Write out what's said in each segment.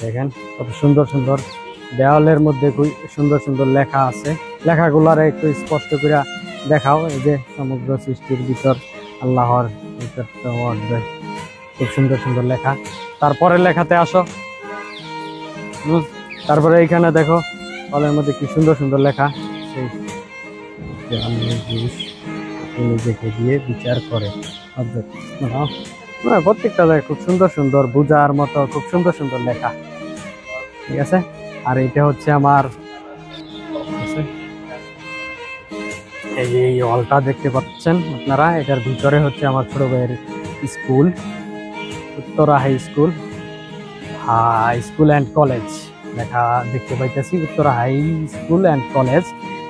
দেখেন কত সুন্দর সুন্দর দেওয়ালের মধ্যে খুব সুন্দর সুন্দর লেখা আছে। লেখাগুলার একটু স্পষ্ট করে দেখাও। এই যে সমগ্র সৃষ্টির ভিতর আল্লাহর খুব সুন্দর সুন্দর লেখা। তারপরে লেখাতে আসো। তারপরে এইখানে দেখো কলের মধ্যে কি সুন্দর সুন্দর লেখা, সেই নিজেকে দিয়ে বিচার করে। প্রত্যেকটা খুব সুন্দর সুন্দর বুঝার মতো খুব সুন্দর সুন্দর লেখা, ঠিক আছে। আর এটা হচ্ছে আমার এই যে হলটা দেখতে পাচ্ছেন আপনারা, এটার ভিতরে হচ্ছে আমার ছোট ভাইয়ের school, Uttara high school, school and college লেখা দেখতে পাইতেছি, Uttara high school and college.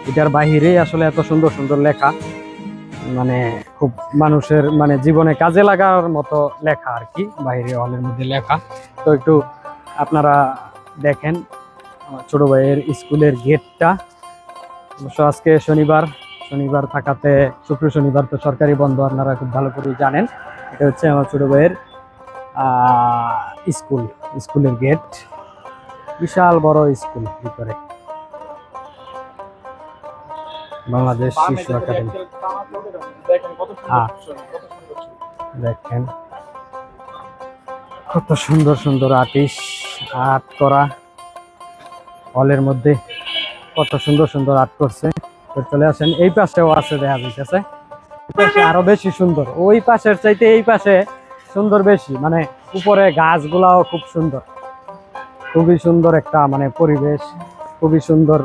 এটার বাহিরে আসলে এত সুন্দর সুন্দর লেখা, মানে খুব মানুষের মানে জীবনে কাজে লাগার মতো লেখা আর কি, বাইরে হলের মধ্যে লেখা। তো একটু আপনারা দেখেন আমার ছোট ভাইয়ের স্কুলের গেটটা। অবশ্য আজকে শনিবার থাকাতে শুক্র শনিবার তো সরকারি বন্ধ, আপনারা খুব ভালো করে জানেন। এটা হচ্ছে আমার ছোট ভাইয়ের স্কুলের গেট, বিশাল বড় স্কুল ভিতরে, বাংলাদেশ শিশু একাডেমি। দেখেন কত সুন্দর সুন্দর আর্ট করা, হলের মধ্যে কত সুন্দর সুন্দর আর্ট করছে। তো চলে আসেন, এই পাশেও আছে, দেখা যাইতেছে আরো বেশি সুন্দর, ওই পাশের চাইতে এই পাশে সুন্দর বেশি, মানে উপরে গাছগুলাও খুব সুন্দর, খুবই সুন্দর একটা মানে পরিবেশ, খুবই সুন্দর